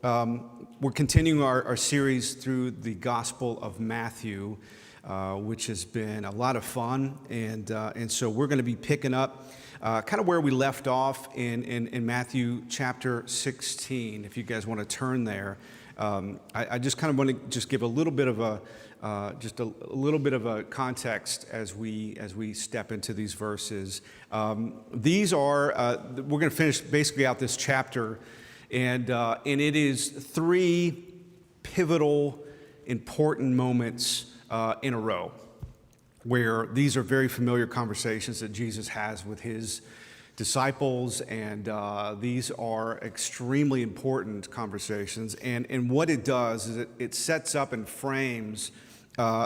We're continuing our series through the Gospel of Matthew, which has been a lot of fun. And so we're going to be picking up kind of where we left off in Matthew chapter 16. If you guys want to turn there, I just kind of want to just give a little bit of a context as we step into these verses. These are we're going to finish basically out this chapter. And it is three pivotal, important moments in a row where these are very familiar conversations that Jesus has with his disciples, and these are extremely important conversations. And what it does is it sets up and frames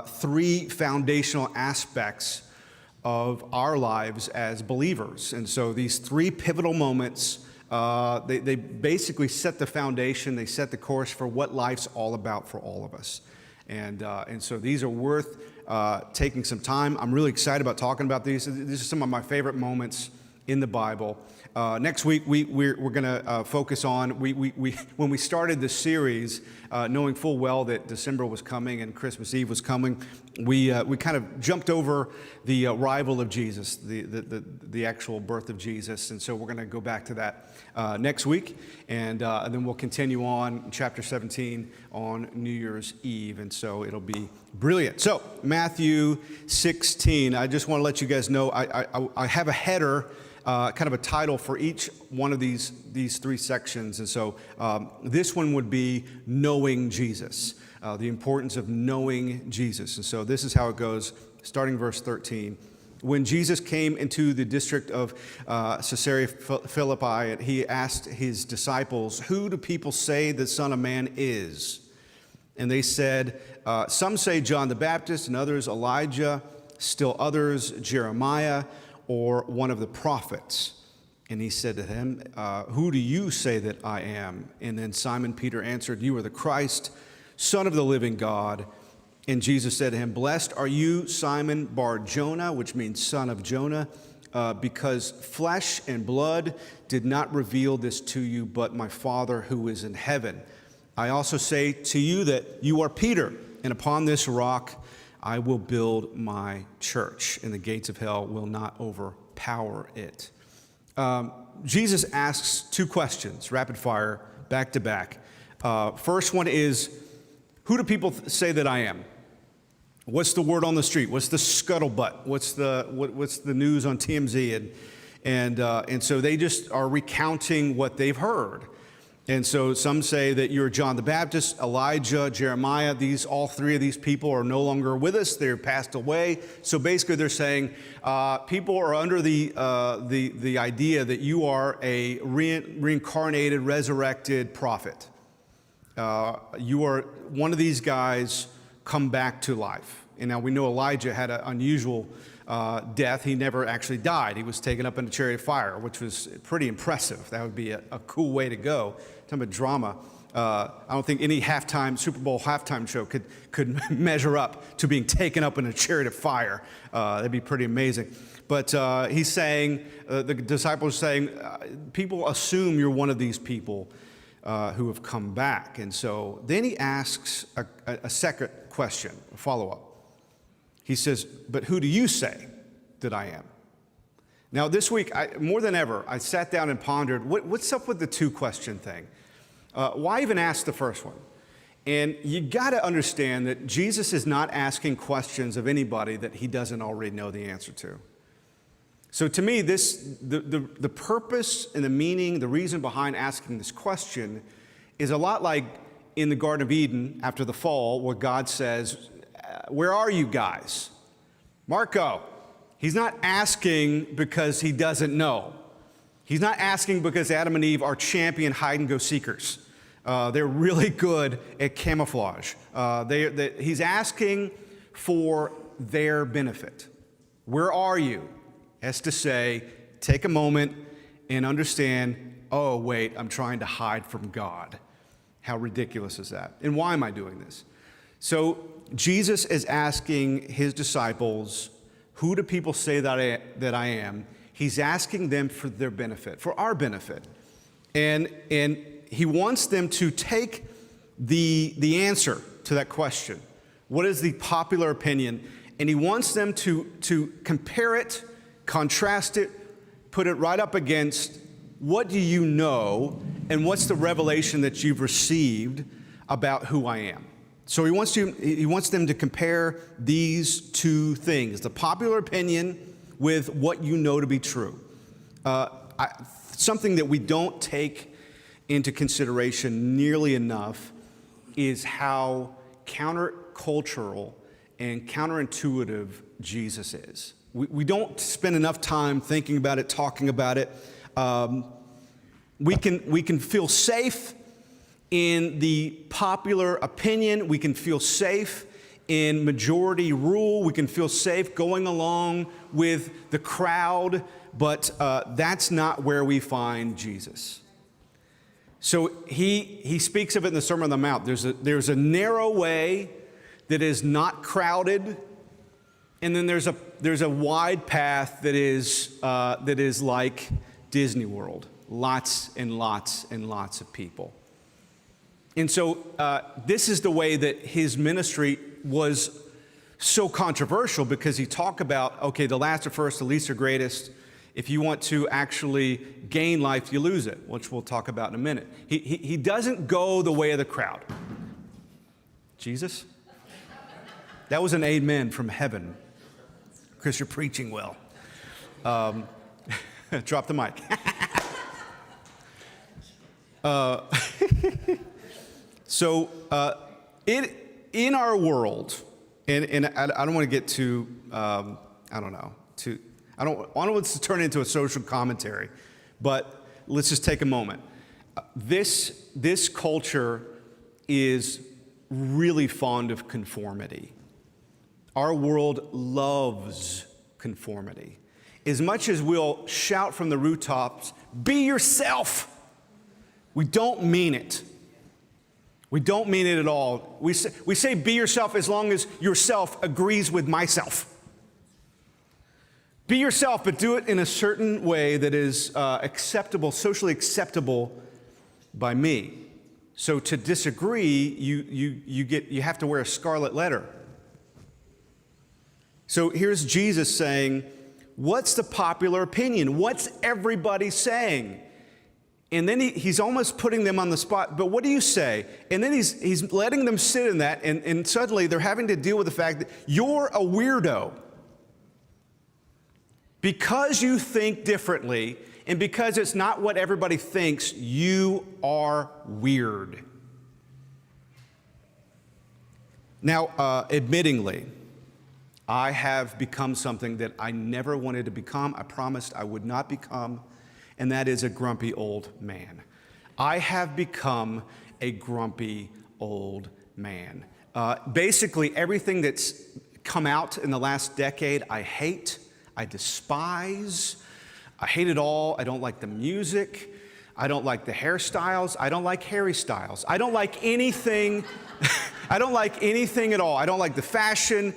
three foundational aspects of our lives as believers. And so these three pivotal moments, they basically set the foundation, they set the course for what life's all about for all of us. And so these are worth taking some time. I'm really excited about talking about these. These are some of my favorite moments in the Bible. Next week, we're going to focus on, when we started this series, knowing full well that December was coming and Christmas Eve was coming, we kind of jumped over the arrival of Jesus, the actual birth of Jesus. And so we're going to go back to that next week. And then we'll continue on chapter 17 on New Year's Eve. And so it'll be brilliant. So Matthew 16, I just want to let you guys know, I have a header, kind of a title for each one of these three sections. And so this one would be Knowing Jesus, the importance of knowing Jesus. And so this is how it goes, starting verse 13. When Jesus came into the district of Caesarea Philippi, he asked his disciples, "Who do people say the Son of Man is?" And they said, "Some say John the Baptist, and others Elijah, still others Jeremiah, or one of the prophets." And he said to him, "Who do you say that I am?" And then Simon Peter answered, "You are the Christ, Son of the living God." And Jesus said to him, "Blessed are you, Simon Bar-Jonah," which means son of Jonah, "because flesh and blood did not reveal this to you, but my Father who is in heaven. I also say to you that you are Peter, and upon this rock I will build my church, and the gates of hell will not overpower it." Jesus asks two questions, rapid fire, back to back. First one is, who do people say that I am? What's the word on the street? What's the scuttlebutt? What's the news on TMZ? And so they just are recounting what they've heard. And so some say that you're John the Baptist, Elijah, Jeremiah. All three of these people are no longer with us. They're passed away. So basically they're saying people are under the idea that you are a reincarnated, resurrected prophet. You are one of these guys come back to life. And now we know Elijah had an unusual death. He never actually died. He was taken up in a chariot of fire, which was pretty impressive. That would be a cool way to go. Talking about drama. I don't think any Super Bowl halftime show could measure up to being taken up in a chariot of fire. That'd be pretty amazing. But he's saying, the disciples are saying, people assume you're one of these people who have come back. And so then he asks a second question, a follow-up. He says, "But who do you say that I am?" Now this week, more than ever, I sat down and pondered, what's up with the two-question thing? Why even ask the first one? And you got to understand that Jesus is not asking questions of anybody that he doesn't already know the answer to. So to me, the purpose and the meaning, the reason behind asking this question is a lot like in the Garden of Eden after the fall, where God says, "Where are you guys?" Marco, he's not asking because he doesn't know. He's not asking because Adam and Eve are champion hide-and-go-seekers. They're really good at camouflage. He's asking for their benefit. Where are you? As to say, take a moment and understand, oh, wait, I'm trying to hide from God. How ridiculous is that? And why am I doing this? So Jesus is asking his disciples, who do people say that I am? He's asking them for their benefit, for our benefit. And he wants them to take the answer to that question. What is the popular opinion? And he wants them to compare it, contrast it, put it right up against what do you know and what's the revelation that you've received about who I am. So he wants them to compare these two things, the popular opinion with what you know to be true. Something that we don't take into consideration nearly enough is how countercultural and counterintuitive Jesus is. We don't spend enough time thinking about it, talking about it. We can feel safe in the popular opinion. We can feel safe in majority rule. We can feel safe going along with the crowd, but that's not where we find Jesus. So he speaks of it in the Sermon on the Mount. There's a narrow way that is not crowded, and then there's a wide path that is like Disney World. Lots and lots and lots of people. And so this is the way that his ministry was so controversial, because he talked about, okay, the last are first, the least are greatest. If you want to actually gain life, you lose it, which we'll talk about in a minute. He doesn't go the way of the crowd. Jesus? That was an amen from heaven. Chris, you're preaching well. Drop the mic. So in our world, and I don't want to get too, I don't want this to turn into a social commentary, but let's just take a moment. This culture is really fond of conformity. Our world loves conformity. As much as we'll shout from the rooftops, be yourself, we don't mean it. We don't mean it at all. We say be yourself as long as yourself agrees with myself. Be yourself, but do it in a certain way that is acceptable, socially acceptable by me. So to disagree, you have to wear a scarlet letter. So here's Jesus saying, what's the popular opinion? What's everybody saying? And then he's almost putting them on the spot. But what do you say? And then he's letting them sit in that, and suddenly they're having to deal with the fact that you're a weirdo. Because you think differently, and because it's not what everybody thinks, you are weird. Now, admittingly, I have become something that I never wanted to become. I promised I would not become, and that is a grumpy old man. I have become a grumpy old man. Basically, everything that's come out in the last decade, I hate, I despise, I hate it all. I don't like the music. I don't like the hairstyles. I don't like Harry Styles. I don't like anything. I don't like anything at all. I don't like the fashion.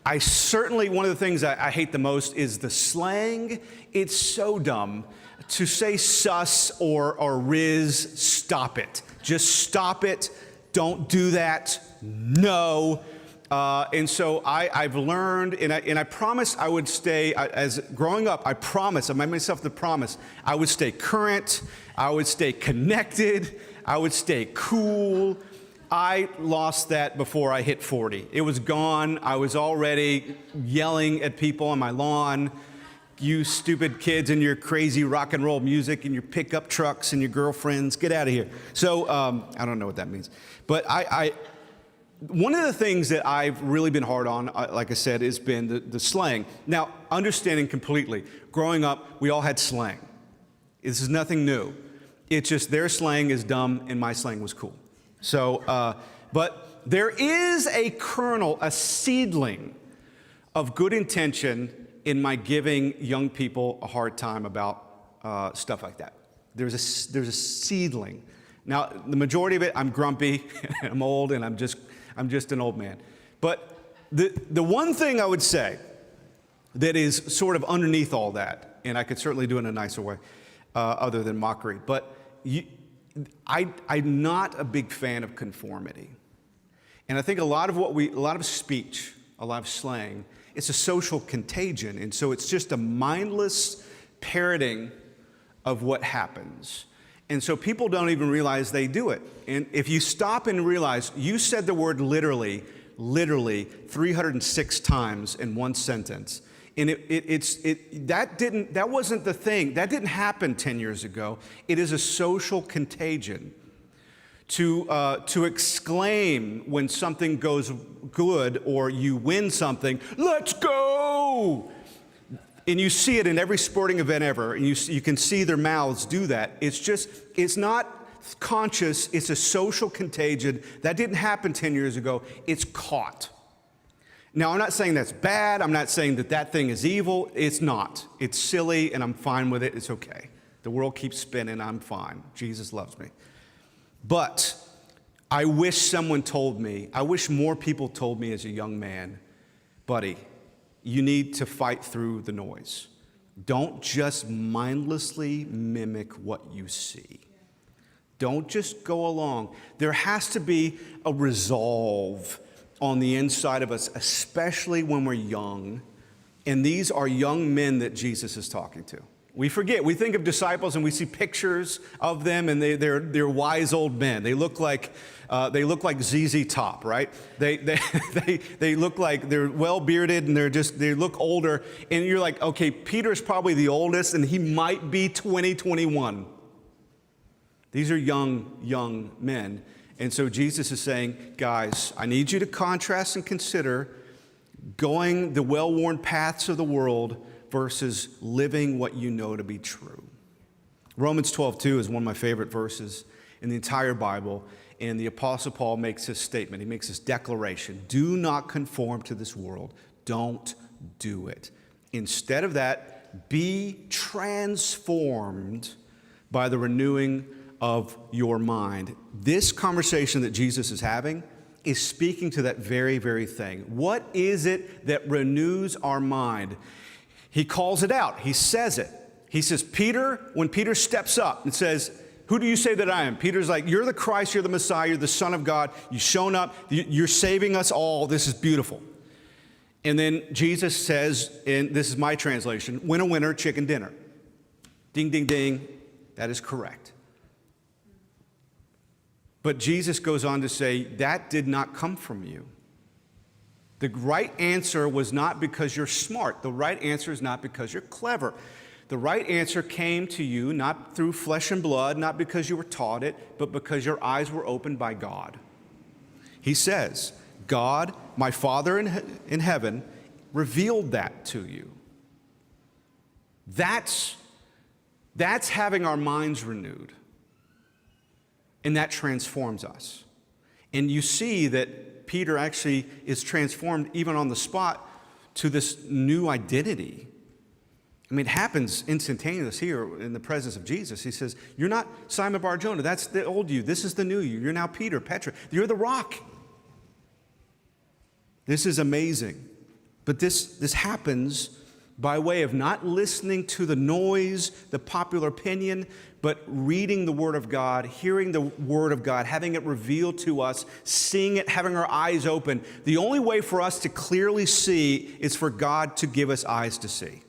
One of the things I hate the most is the slang. It's so dumb. To say sus or riz, stop it. Just stop it. Don't do that. No. And so I've learned, and I promised I would stay, as growing up, I made myself the promise, I would stay current, I would stay connected, I would stay cool. I lost that before I hit 40. It was gone. I was already yelling at people on my lawn, you stupid kids and your crazy rock and roll music and your pickup trucks and your girlfriends, get out of here. So I don't know what that means. But one of the things that I've really been hard on, like I said, has been the slang. Now, understanding completely, growing up, we all had slang. This is nothing new. It's just their slang is dumb and my slang was cool. So, but there is a kernel, a seedling of good intention in my giving young people a hard time about stuff like that. There's a seedling. Now, the majority of it, I'm grumpy, I'm old, and I'm just an old man. But the one thing I would say that is sort of underneath all that, and I could certainly do it in a nicer way, other than mockery, but I'm not a big fan of conformity. And I think a lot of speech, a lot of slang, it's a social contagion. And so it's just a mindless parroting of what happens. And so people don't even realize they do it. And if you stop and realize, you said the word literally 306 times in one sentence. And that wasn't the thing. That didn't happen 10 years ago. It is a social contagion. To exclaim when something goes good or you win something, let's go! And you see it in every sporting event ever, and you can see their mouths do that. It's not conscious, it's a social contagion. That didn't happen 10 years ago, it's caught. Now, I'm not saying that's bad, I'm not saying that thing is evil, it's not. It's silly, and I'm fine with it, it's okay. The world keeps spinning, I'm fine. Jesus loves me. But I wish someone told me, I wish more people told me as a young man, buddy, you need to fight through the noise. Don't just mindlessly mimic what you see. Don't just go along. There has to be a resolve on the inside of us, especially when we're young. And these are young men that Jesus is talking to. We forget. We think of disciples and we see pictures of them, and they're wise old men. They look like ZZ Top, right? They look like they're well bearded and they look older. And you're like, okay, Peter's probably the oldest, and he might be 21. These are young men, and so Jesus is saying, guys, I need you to contrast and consider going the well-worn paths of the world versus living what you know to be true. Romans 12:2 is one of my favorite verses in the entire Bible, and the Apostle Paul makes his statement. He makes this declaration: do not conform to this world. Don't do it. Instead of that, be transformed by the renewing of your mind. This conversation that Jesus is having is speaking to that very, very thing. What is it that renews our mind? He calls it out. He says it. He says, Peter, when Peter steps up and says, who do you say that I am? Peter's like, you're the Christ, you're the Messiah, you're the Son of God. You've shown up, you're saving us all. This is beautiful. And then Jesus says, and this is my translation, win a winner, chicken dinner. Ding, ding, ding. That is correct. But Jesus goes on to say, that did not come from you. The right answer was not because you're smart. The right answer is not because you're clever. The right answer came to you not through flesh and blood, not because you were taught it, but because your eyes were opened by God. He says, God, my Father in heaven, revealed that to you. That's having our minds renewed. And that transforms us. And you see that Peter actually is transformed even on the spot to this new identity. I mean, it happens instantaneous here in the presence of Jesus. He says, you're not Simon Bar-Jonah. That's the old you. This is the new you. You're now Peter, Petra. You're the rock. This is amazing. But this happens by way of not listening to the noise, the popular opinion, but reading the Word of God, hearing the Word of God, having it revealed to us, seeing it, having our eyes open. The only way for us to clearly see is for God to give us eyes to see.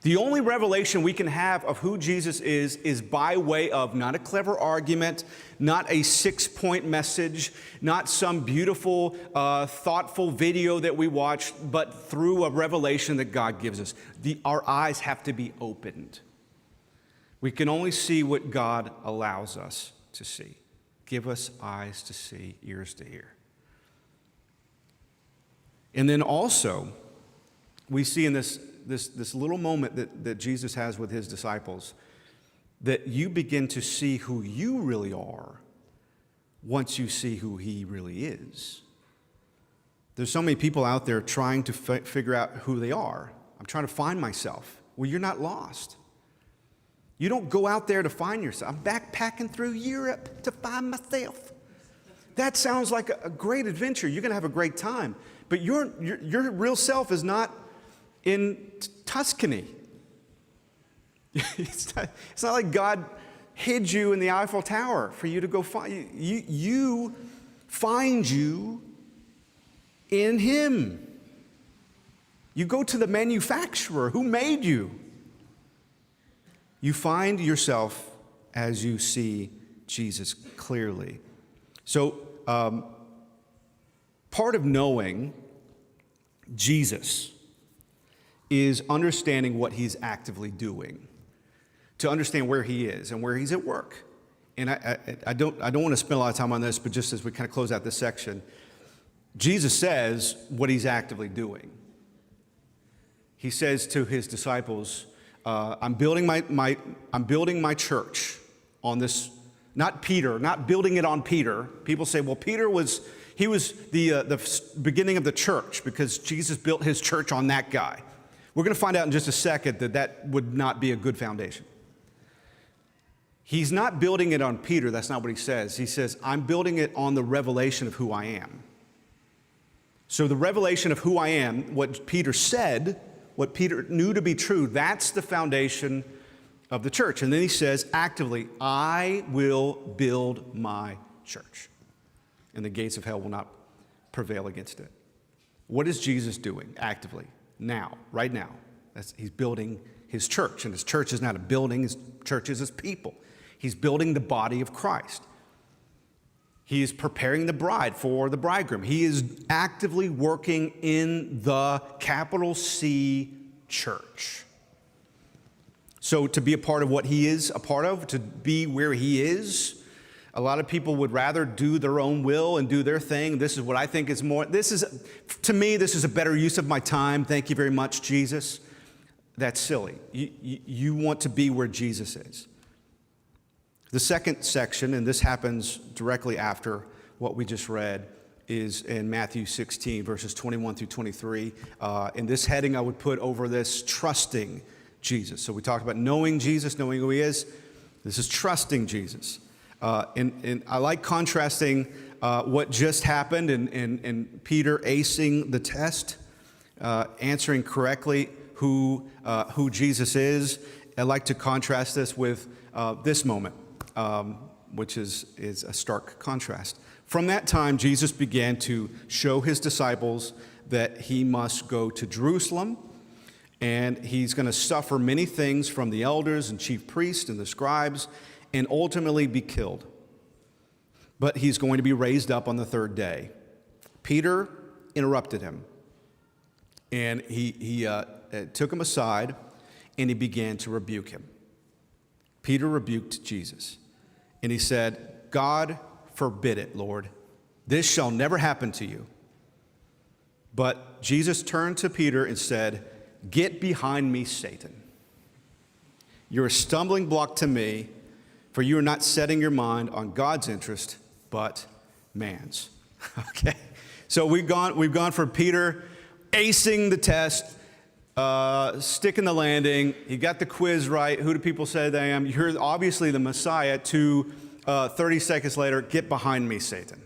The only revelation we can have of who Jesus is by way of not a clever argument, not a 6-point message, not some beautiful, thoughtful video that we watch, but through a revelation that God gives us. Our eyes have to be opened. We can only see what God allows us to see. Give us eyes to see, ears to hear. And then also, we see in this little moment that Jesus has with his disciples, that you begin to see who you really are once you see who he really is. There's so many people out there trying to figure out who they are. I'm trying to find myself. Well, you're not lost. You don't go out there to find yourself. I'm backpacking through Europe to find myself. That sounds like a great adventure. You're going to have a great time. But your real self is not in Tuscany. It's not like God hid you in the Eiffel Tower for you to go find. You find you in him. You go to the manufacturer who made you. You find yourself as you see Jesus clearly. So, part of knowing Jesus is understanding what he's actively doing, to understand where he is and where he's at work. And I don't want to spend a lot of time on this, but just as we kind of close out this section, Jesus says what he's actively doing. He says to his disciples, I'm building my church on this, not building it on Peter. People say, well, Peter was the beginning of the church because Jesus built his church on that guy. We're going to find out in just a second that would not be a good foundation. He's not building it on Peter. That's not what he says. He says, I'm building it on the revelation of who I am. So the revelation of who I am, what Peter said, what Peter knew to be true, that's the foundation of the church. And then he says actively, I will build my church, and the gates of hell will not prevail against it. What is Jesus doing actively now, right now? He's building his church, and his church is not a building, his church is his people. He's building the body of Christ. He is preparing the bride for the bridegroom. He is actively working in the capital C church. So to be a part of what he is a part of, to be where he is, a lot of people would rather do their own will and do their thing. This is what I think is more, to me, this is a better use of my time. Thank you very much, Jesus. That's silly. You want to be where Jesus is. The second section, and this happens directly after what we just read, is in Matthew 16, verses 21 through 23. In this heading, I would put over this trusting Jesus. So we talked about knowing Jesus, knowing who he is. This is trusting Jesus. And I like contrasting what just happened and Peter acing the test, answering correctly who Jesus is. I like to contrast this with this moment. Which is a stark contrast. From that time, Jesus began to show his disciples that he must go to Jerusalem, and he's going to suffer many things from the elders and chief priests and the scribes, and ultimately be killed. But he's going to be raised up on the third day. Peter interrupted him, and he took him aside, and he began to rebuke him. Peter rebuked Jesus. And he said, God forbid it, Lord. This shall never happen to you. But Jesus turned to Peter and said, get behind me, Satan. You're a stumbling block to me, for you are not setting your mind on God's interest, but man's. Okay. So we've gone for Peter acing the test, sticking the landing. He got the quiz right. Who do people say they am? You're obviously the Messiah. To 30 seconds later, get behind me, Satan.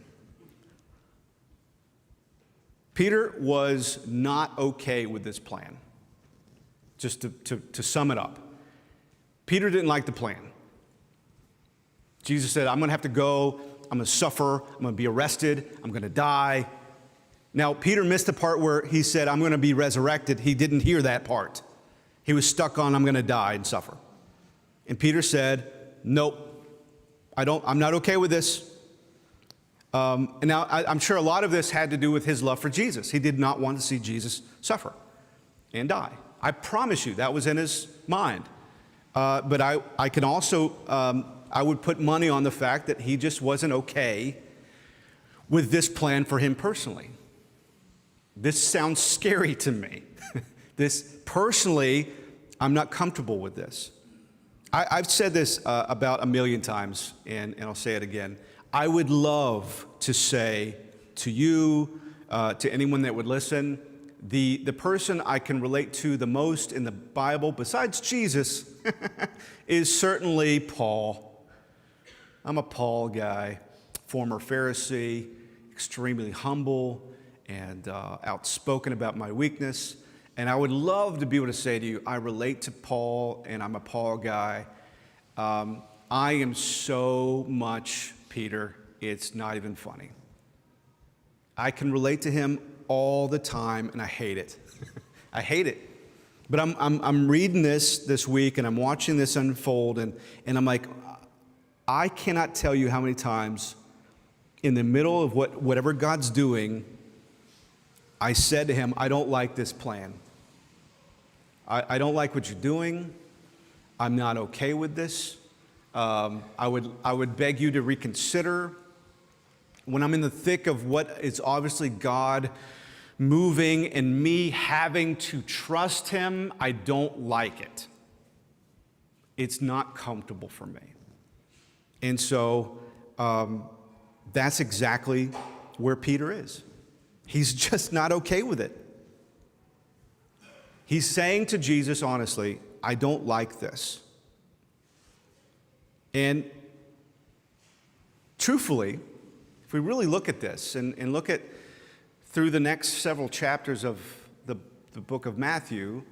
Peter was not okay with this plan. Just to sum it up. Peter didn't like the plan. Jesus said, I'm going to have to go. I'm going to suffer. I'm going to be arrested. I'm going to die. Now, Peter missed the part where he said, I'm going to be resurrected. He didn't hear that part. He was stuck on, I'm going to die and suffer. And Peter said, nope, I'm not okay with this. And now, I'm sure a lot of this had to do with his love for Jesus. He did not want to see Jesus suffer and die. I promise you, that was in his mind. But I can also, I would put money on the fact that he just wasn't okay with this plan for him personally. This sounds scary to me. Personally, I'm not comfortable with this. I've said this about a million times, and I'll say it again. I would love to say to you, to anyone that would listen, the person I can relate to the most in the Bible, besides Jesus, is certainly Paul. I'm a Paul guy, former Pharisee, extremely humble, and outspoken about my weakness. And I would love to be able to say to you, I relate to Paul, and I'm a Paul guy. I am so much Peter, it's not even funny. I can relate to him all the time, and I hate it. I hate it. But I'm reading this week, and I'm watching this unfold, and I'm like, I cannot tell you how many times in the middle of whatever God's doing, I said to him, I don't like this plan. I don't like what you're doing. I'm not okay with this. I would beg you to reconsider. When I'm in the thick of what is obviously God moving and me having to trust him, I don't like it. It's not comfortable for me. And so that's exactly where Peter is. He's just not okay with it. He's saying to Jesus, honestly, I don't like this. And truthfully, if we really look at this and look at through the next several chapters of the book of Matthew,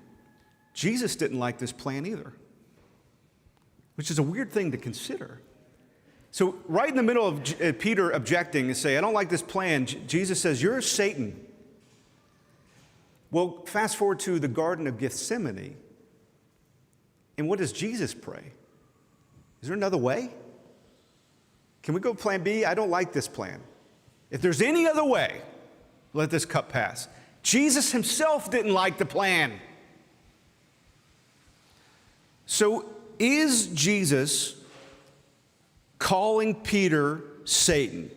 Jesus didn't like this plan either, which is a weird thing to consider. So right in the middle of Peter objecting and say, I don't like this plan, Jesus says, you're Satan. Well, fast forward to the Garden of Gethsemane, and what does Jesus pray? Is there another way? Can we go plan B? I don't like this plan. If there's any other way, let this cup pass. Jesus himself didn't like the plan. So is Jesus calling Peter Satan?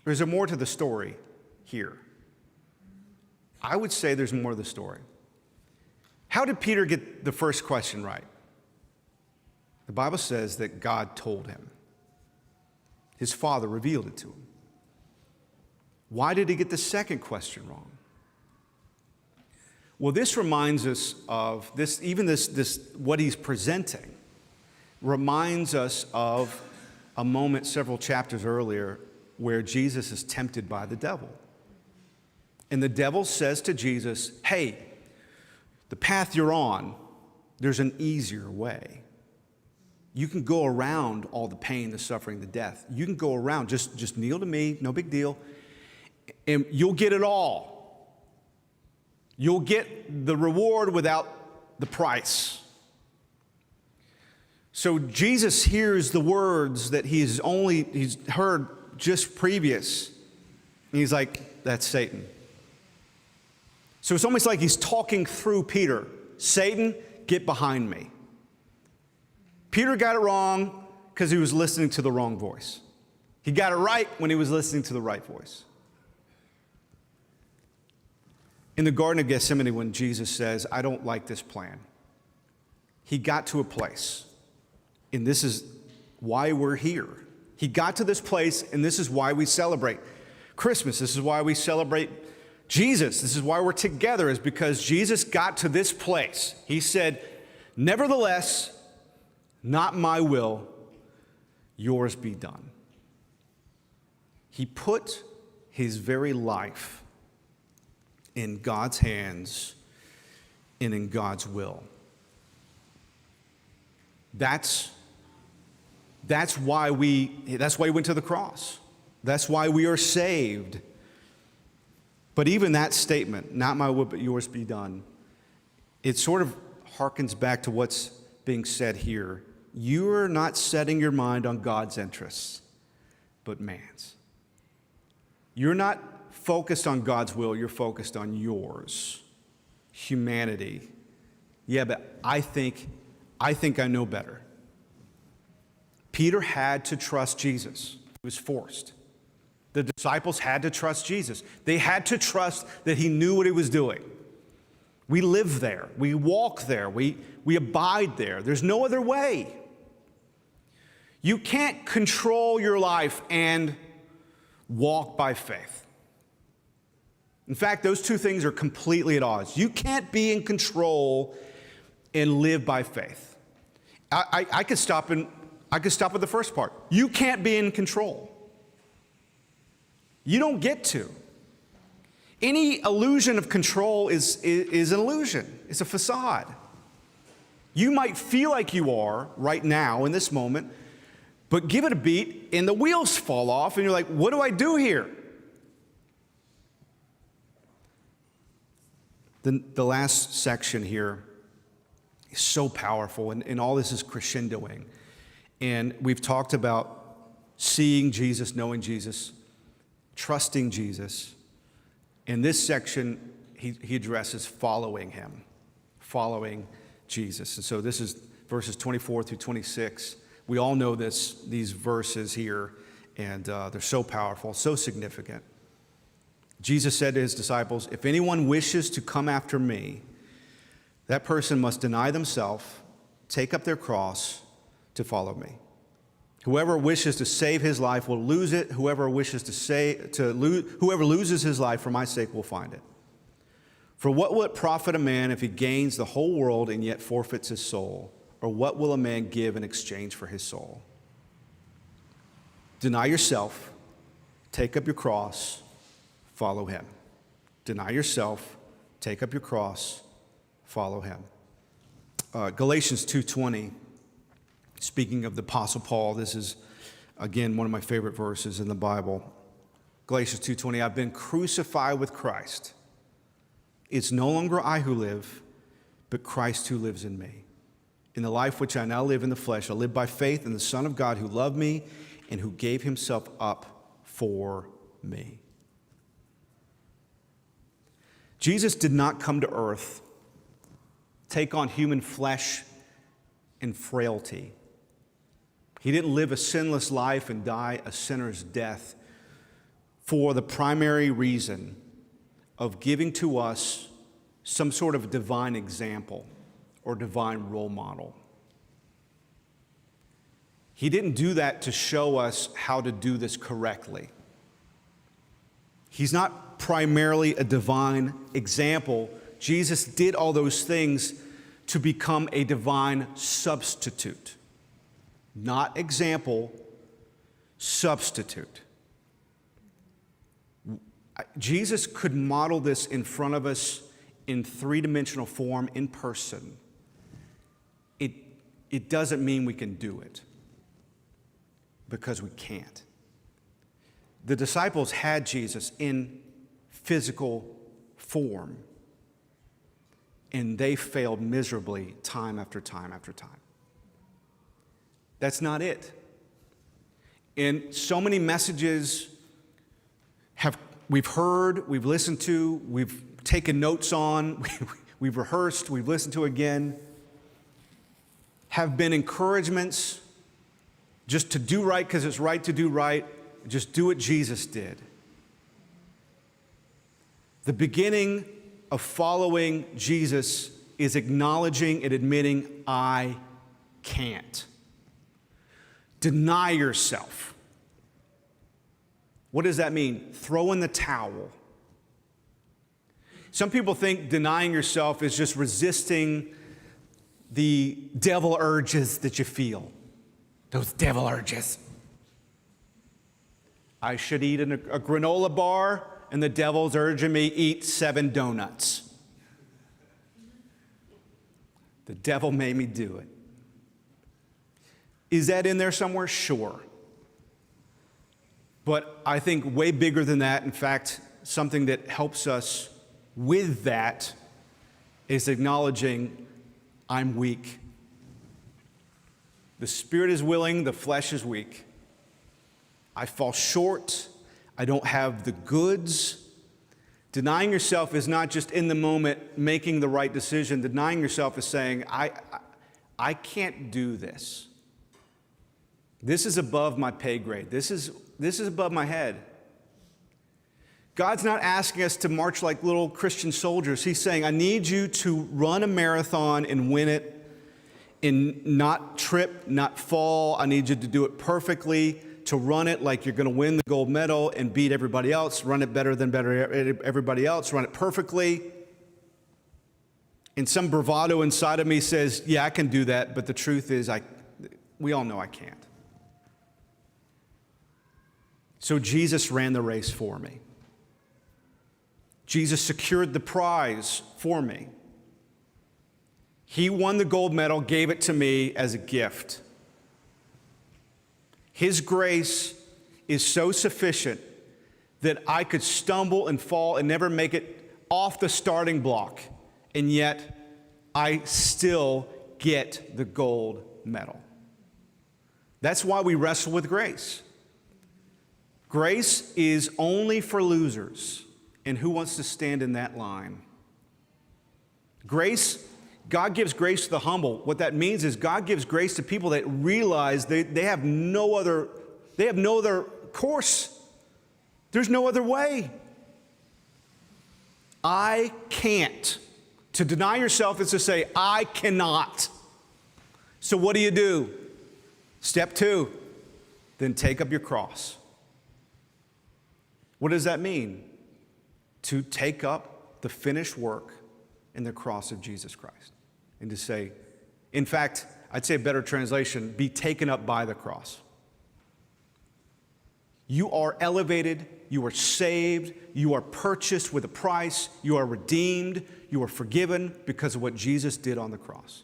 Or is there more to the story here? I would say there's more to the story. How did Peter get the first question right? The Bible says that God told him. His Father revealed it to him. Why did he get the second question wrong? Well, this reminds us of this, even this what he's presenting reminds us of a moment several chapters earlier where Jesus is tempted by the devil. And the devil says to Jesus, hey, the path you're on, there's an easier way. You can go around all the pain, the suffering, the death. You can go around, just kneel to me, no big deal, and you'll get it all. You'll get the reward without the price. So Jesus hears the words that he's heard just previous. And he's like, that's Satan. So it's almost like he's talking through Peter. Satan, get behind me. Peter got it wrong because he was listening to the wrong voice. He got it right when he was listening to the right voice. In the Garden of Gethsemane, when Jesus says, I don't like this plan, he got to a place, and this is why we're here. He got to this place, and this is why we celebrate Christmas. This is why we celebrate Jesus. This is why we're together, is because Jesus got to this place. He said, nevertheless, not my will, yours be done. He put his very life in God's hands and in God's will. That's why he went to the cross. That's why we are saved. But even that statement, not my will but yours be done, it sort of harkens back to what's being said here. You are not setting your mind on God's interests, but man's. You're not focused on God's will, you're focused on yours. Humanity. Yeah, but I think I know better. Peter had to trust Jesus. He was forced. The disciples had to trust Jesus. They had to trust that he knew what he was doing. We live there. We walk there. We abide there. There's no other way. You can't control your life and walk by faith. In fact, those two things are completely at odds. You can't be in control and live by faith. I could stop with the first part. You can't be in control. You don't get to. Any illusion of control is an illusion. It's a facade. You might feel like you are right now in this moment, but give it a beat and the wheels fall off and you're like, what do I do here? The last section here is so powerful, and all this is crescendoing. And we've talked about seeing Jesus, knowing Jesus, trusting Jesus. In this section, he addresses following him, following Jesus. And so this is verses 24 through 26. We all know these verses here, and they're so powerful, so significant. Jesus said to his disciples, if anyone wishes to come after me, that person must deny themselves, take up their cross to follow me. Whoever wishes to save his life will lose it. Whoever loses his life for my sake will find it. For what will it profit a man if he gains the whole world and yet forfeits his soul? Or what will a man give in exchange for his soul? Deny yourself, take up your cross, follow him. Deny yourself, take up your cross, follow him. Galatians 2:20, speaking of the Apostle Paul, this is, again, one of my favorite verses in the Bible. Galatians 2:20, I've been crucified with Christ. It's no longer I who live, but Christ who lives in me. In the life which I now live in the flesh, I live by faith in the Son of God who loved me and who gave himself up for me. Jesus did not come to earth, take on human flesh and frailty. He didn't live a sinless life and die a sinner's death for the primary reason of giving to us some sort of divine example or divine role model. He didn't do that to show us how to do this correctly. He's not primarily a divine example. Jesus did all those things to become a divine substitute. Not example, substitute. Jesus could model this in front of us in three-dimensional form, in person. It doesn't mean we can do it, because we can't. The disciples had Jesus in physical form, and they failed miserably time after time after time. That's not it. And so many messages we've heard, we've listened to, we've taken notes on, we've rehearsed, we've listened to again, have been encouragements just to do right because it's right to do right, just do what Jesus did. The beginning of following Jesus is acknowledging and admitting, I can't. Deny yourself. What does that mean? Throw in the towel. Some people think denying yourself is just resisting the devil urges that you feel. Those devil urges. I should eat a granola bar, and the devil's urging me eat 7 donuts. The devil made me do it. Is that in there somewhere? Sure. But I think way bigger than that, in fact, something that helps us with that is acknowledging I'm weak. The spirit is willing, the flesh is weak. I fall short. I don't have the goods. Denying yourself is not just in the moment making the right decision. Denying yourself is saying, I can't do this. This is above my pay grade. This is above my head. God's not asking us to march like little Christian soldiers. He's saying, I need you to run a marathon and win it, and not trip, not fall. I need you to do it perfectly, to run it like you're going to win the gold medal and beat everybody else, run it better than everybody else, run it perfectly. And some bravado inside of me says, yeah, I can do that, but the truth is we all know I can't. So Jesus ran the race for me. Jesus secured the prize for me. He won the gold medal, gave it to me as a gift. His grace is so sufficient that I could stumble and fall and never make it off the starting block, and yet I still get the gold medal. That's why we wrestle with grace. Grace is only for losers, and who wants to stand in that line? Grace, God gives grace to the humble. What that means is God gives grace to people that realize they have no other course. There's no other way. I can't. To deny yourself is to say, I cannot. So what do? Step 2, then take up your cross. What does that mean? To take up the finished work in the cross of Jesus Christ. And to say, in fact, I'd say a better translation, be taken up by the cross. You are elevated, you are saved, you are purchased with a price, you are redeemed, you are forgiven because of what Jesus did on the cross.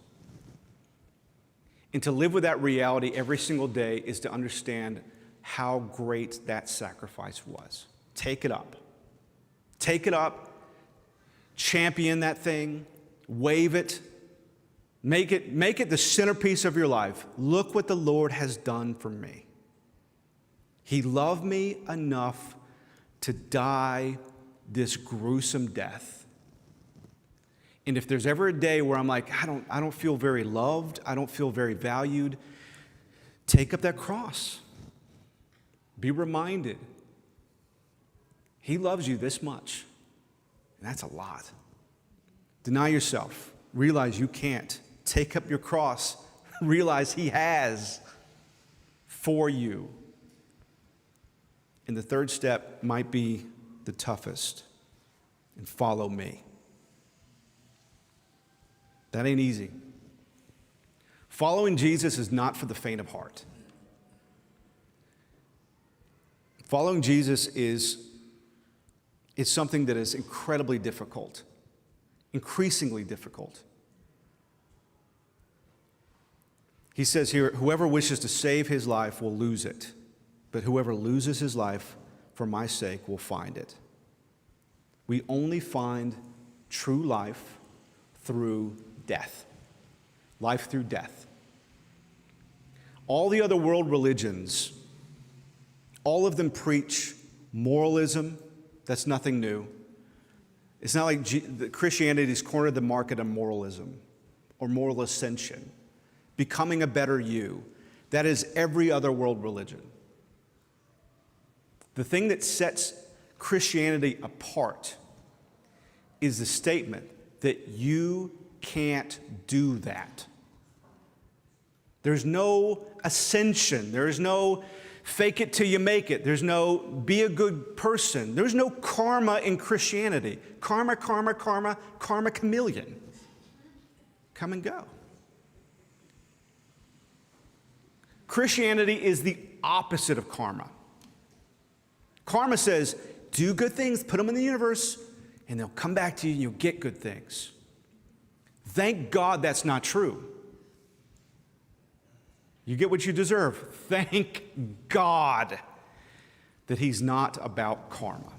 And to live with that reality every single day is to understand how great that sacrifice was. Take it up. Take it up. Champion that thing. Wave it. Make it the centerpiece of your life. Look what the Lord has done for me. He loved me enough to die this gruesome death. And if there's ever a day where I'm like, I don't feel very loved, I don't feel very valued, take up that cross. Be reminded. He loves you this much. And that's a lot. Deny yourself. Realize you can't. Take up your cross. Realize He has for you. And the third step might be the toughest. And follow me. That ain't easy. Following Jesus is not for the faint of heart. Following Jesus is something that is incredibly difficult, increasingly difficult. He says here, whoever wishes to save his life will lose it, but whoever loses his life for my sake will find it. We only find true life through death. Life through death. All the other world religions, all of them preach moralism. That's nothing new. It's not like Christianity's cornered the market on moralism or moral ascension, becoming a better you. That is every other world religion. The thing that sets Christianity apart is the statement that you can't do that. There's no ascension. There's no fake it till you make it. There's no be a good person. There's no karma in Christianity. Karma, karma, karma, karma chameleon. Come and go. Christianity is the opposite of karma. Karma says, do good things, put them in the universe, and they'll come back to you and you'll get good things. Thank God that's not true. You get what you deserve. Thank God that He's not about karma.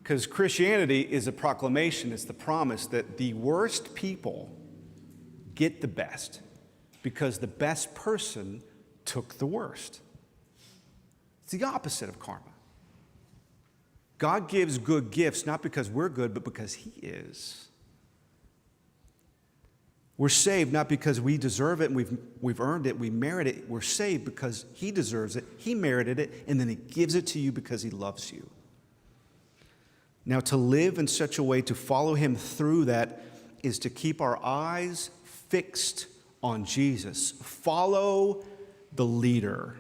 Because Christianity is a proclamation, it's the promise that the worst people get the best because the best person took the worst. It's the opposite of karma. God gives good gifts not because we're good, but because He is. We're saved not because we deserve it and we've earned it, we merit it. We're saved because He deserves it, He merited it, and then He gives it to you because He loves you. Now, to live in such a way to follow Him through that is to keep our eyes fixed on Jesus. Follow the leader.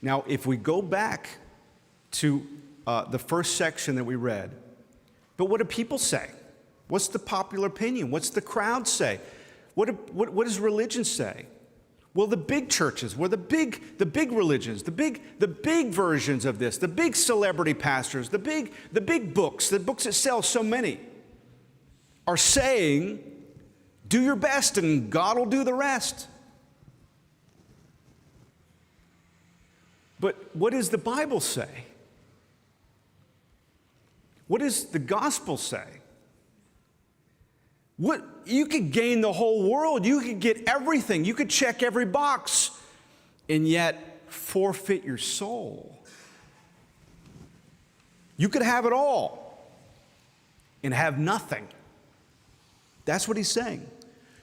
Now, if we go back to the first section that we read, but what do people say? What's the popular opinion? What's the crowd say? What does religion say? Well, the big churches, the big religions, the big versions of this, the big celebrity pastors, the big books, the books that sell so many, are saying, do your best and God will do the rest. But what does the Bible say? What does the gospel say? What, you could gain the whole world. You could get everything. You could check every box and yet forfeit your soul. You could have it all and have nothing. That's what he's saying.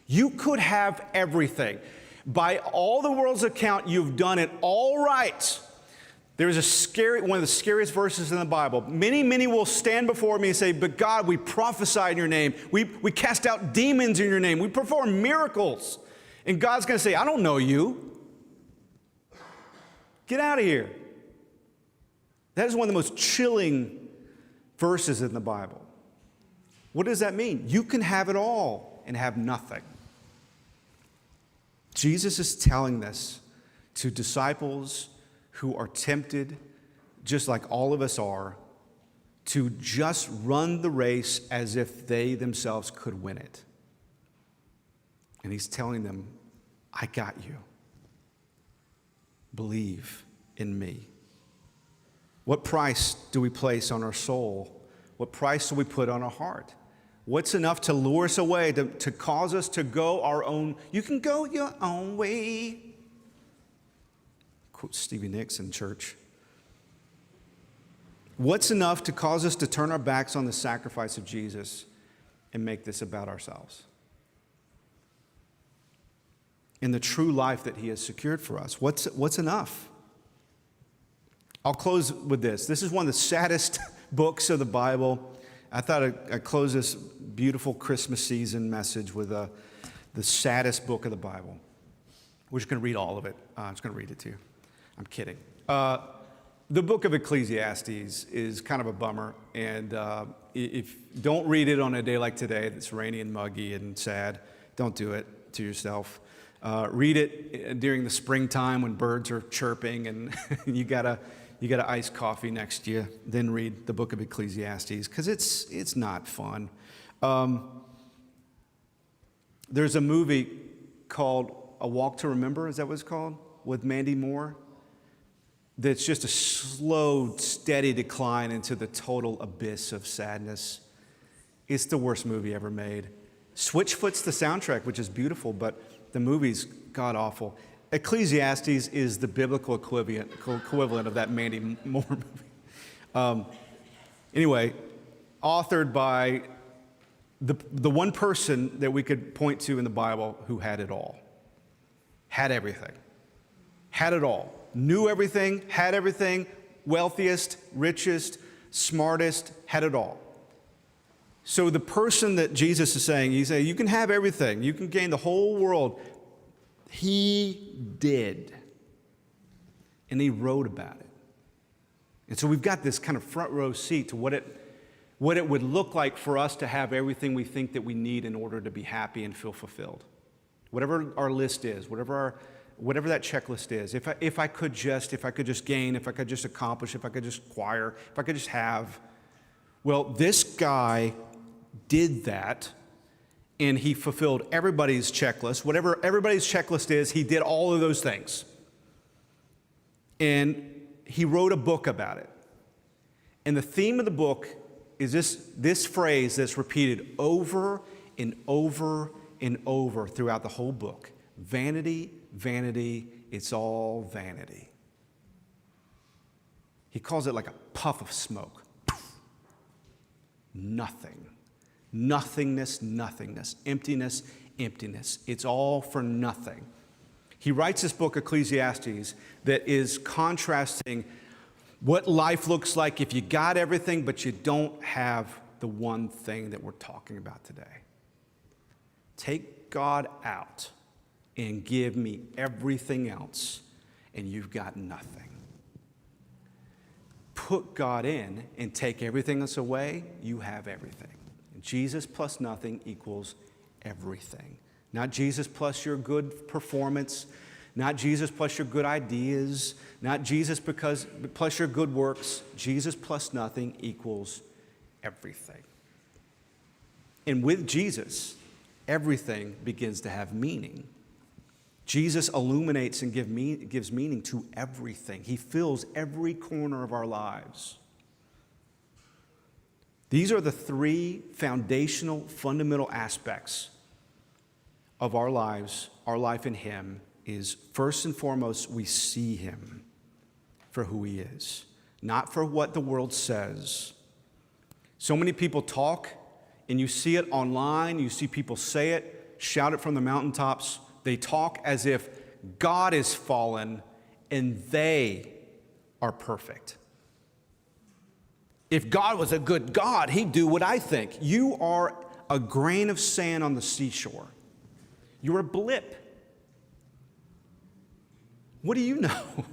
You could have everything. By all the world's account, you've done it all right. There's one of the scariest verses in the Bible. Many, many will stand before me and say, but God, we prophesy in your name. We cast out demons in your name. We perform miracles. And God's going to say, I don't know you. Get out of here. That is one of the most chilling verses in the Bible. What does that mean? You can have it all and have nothing. Jesus is telling this to disciples who are tempted, just like all of us are, to just run the race as if they themselves could win it. And he's telling them, I got you. Believe in me. What price do we place on our soul? What price do we put on our heart? What's enough to lure us away, to cause us to go our own? You can go your own way. Quote Stevie Nicks in church. What's enough to cause us to turn our backs on the sacrifice of Jesus and make this about ourselves? In the true life that he has secured for us, what's enough? I'll close with this. This is one of the saddest books of the Bible. I thought I'd close this beautiful Christmas season message with the saddest book of the Bible. We're just going to read all of it. I'm just going to read it to you. I'm kidding. The book of Ecclesiastes is kind of a bummer, and if don't read it on a day like today that's rainy and muggy and sad. Don't do it to yourself. Read it during the springtime when birds are chirping and you got a iced coffee next to you. Then read the book of Ecclesiastes because it's not fun. There's a movie called A Walk to Remember. Is that what it's called? With Mandy Moore. That's just a slow, steady decline into the total abyss of sadness. It's the worst movie ever made. Switchfoot's the soundtrack, which is beautiful, but the movie's god-awful. Ecclesiastes is the biblical equivalent of that Mandy Moore movie. Anyway, authored by the one person that we could point to in the Bible who had it all. Had everything. Had it all. Knew everything, had everything, wealthiest, richest, smartest, had it all. So the person that Jesus is saying, he's saying, you can have everything. You can gain the whole world. He did. And he wrote about it. And so we've got this kind of front row seat to what it would look like for us to have everything we think that we need in order to be happy and feel fulfilled. Whatever our list is, whatever that checklist is, if I could just gain, if I could just accomplish, if I could just acquire, if I could just have. Well, this guy did that, and he fulfilled everybody's checklist. Whatever everybody's checklist is, he did all of those things. And he wrote a book about it. And the theme of the book is this phrase that's repeated over and over and over throughout the whole book. Vanity, vanity, it's all vanity. He calls it like a puff of smoke. Nothing. Nothingness, nothingness. Emptiness, emptiness. It's all for nothing. He writes this book, Ecclesiastes, that is contrasting what life looks like if you got everything, but you don't have the one thing that we're talking about today. Take God out and give me everything else, and you've got nothing. Put God in and take everything else away, you have everything. And Jesus plus nothing equals everything. Not Jesus plus your good performance, not Jesus plus your good ideas, not Jesus plus your good works. Jesus plus nothing equals everything. And with Jesus, everything begins to have meaning. Jesus illuminates and gives meaning to everything. He fills every corner of our lives. These are the three foundational, fundamental aspects of our lives. Our life in Him is, first and foremost, we see Him for who He is, not for what the world says. So many people talk, and you see it online, you see people say it, shout it from the mountaintops. They talk as if God is fallen and they are perfect. If God was a good God, He'd do what I think. You are a grain of sand on the seashore. You're a blip. What do you know?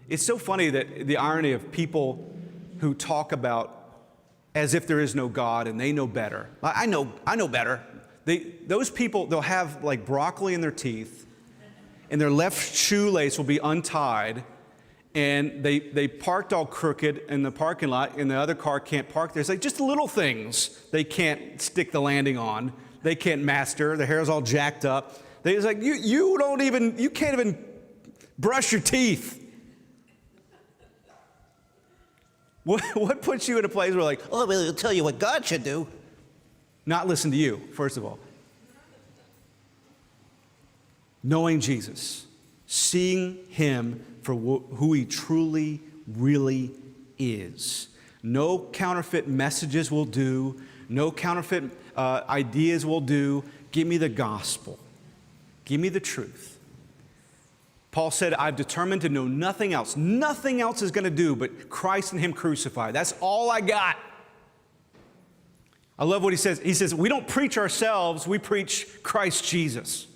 It's so funny that the irony of people who talk about as if there is no God and they know better. I know better. Those people, they'll have like broccoli in their teeth, and their left shoelace will be untied, and they parked all crooked in the parking lot, and the other car can't park there. It's like just little things they can't stick the landing on. They can't master. Their hair's all jacked up. It's like you can't even brush your teeth. What puts you in a place where like, oh, well, it'll tell you what God should do? Not listen to you, first of all. Knowing Jesus, seeing Him for who He truly, really is. No counterfeit messages will do. No counterfeit ideas will do. Give me the gospel. Give me the truth. Paul said, I've determined to know nothing else. Nothing else is going to do but Christ and Him crucified. That's all I got. I love what he says. He says, we don't preach ourselves, we preach Christ Jesus.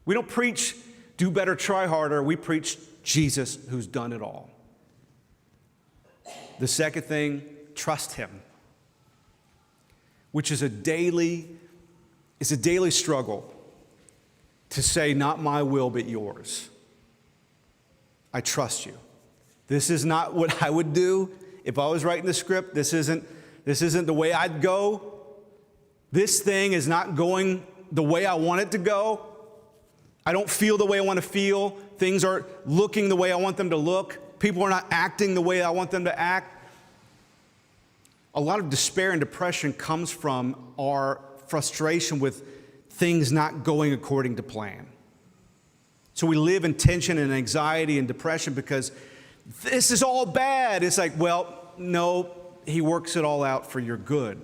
We don't preach do better, try harder. We preach Jesus who's done it all. The second thing, trust Him, which is a daily struggle to say, not my will, but yours. I trust you. This is not what I would do if I was writing the script. This isn't the way I'd go. This thing is not going the way I want it to go. I don't feel the way I want to feel. Things aren't looking the way I want them to look. People are not acting the way I want them to act. A lot of despair and depression comes from our frustration with things not going according to plan. So we live in tension and anxiety and depression because this is all bad. It's like, well, no, He works it all out for your good.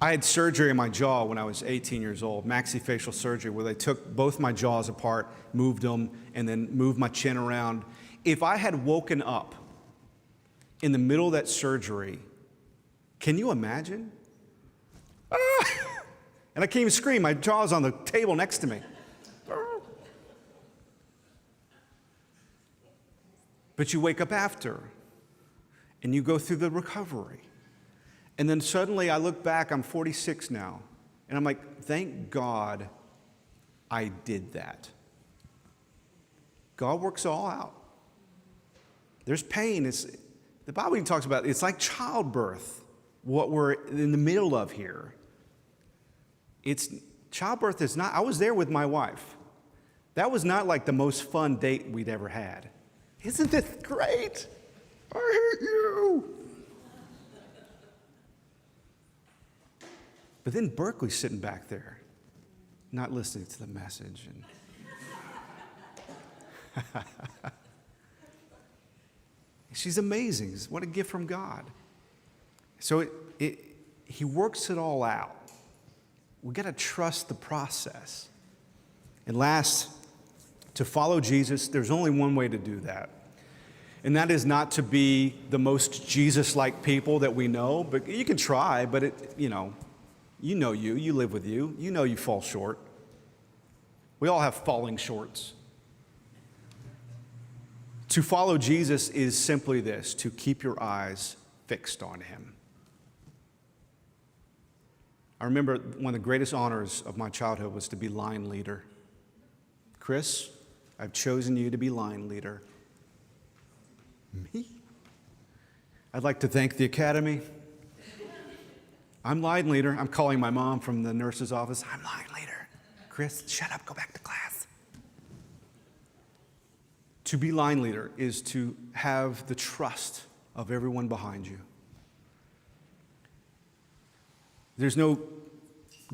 I had surgery in my jaw when I was 18 years old, maxillofacial surgery, where they took both my jaws apart, moved them, and then moved my chin around. If I had woken up in the middle of that surgery, can you imagine? And I can't even scream. My jaw's on the table next to me. But you wake up after, and you go through the recovery. And then suddenly I look back, I'm 46 now, and I'm like, thank God I did that. God works it all out. There's pain. The Bible even talks about it's like childbirth, what we're in the middle of here. Childbirth is not, I was there with my wife. That was not like the most fun date we'd ever had. Isn't this great? I hate you. But then Berkeley's sitting back there, not listening to the message. And she's amazing. What a gift from God. So He works it all out. We've got to trust the process. And last, to follow Jesus, there's only one way to do that. And that is not to be the most Jesus-like people that we know, but you can try, but you live with you. You know you fall short. We all have falling shorts. To follow Jesus is simply this, to keep your eyes fixed on Him. I remember one of the greatest honors of my childhood was to be line leader. Chris, I've chosen you to be line leader. Me? I'd like to thank the Academy. I'm line leader. I'm calling my mom from the nurse's office. I'm line leader. Chris, shut up, go back to class. To be line leader is to have the trust of everyone behind you. There's no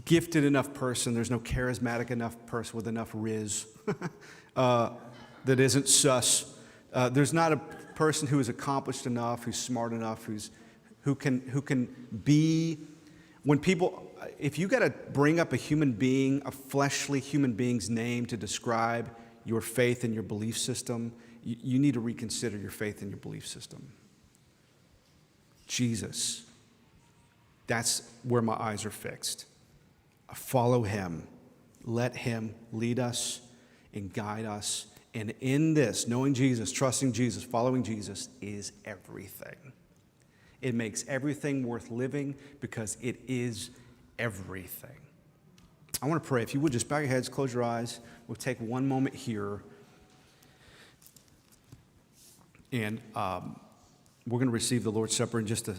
gifted enough person, there's no charismatic enough person with enough riz that isn't sus. There's not a person who is accomplished enough, who's smart enough, who can be, when people, if you got to bring up a human being, a fleshly human being's name to describe your faith and your belief system, you need to reconsider your faith and your belief system. Jesus. That's where my eyes are fixed. Follow him. Let him lead us and guide us. And in this, knowing Jesus, trusting Jesus, following Jesus is everything. It makes everything worth living because it is everything. I want to pray. If you would, just bow your heads, close your eyes. We'll take one moment here. And we're going to receive the Lord's Supper in just a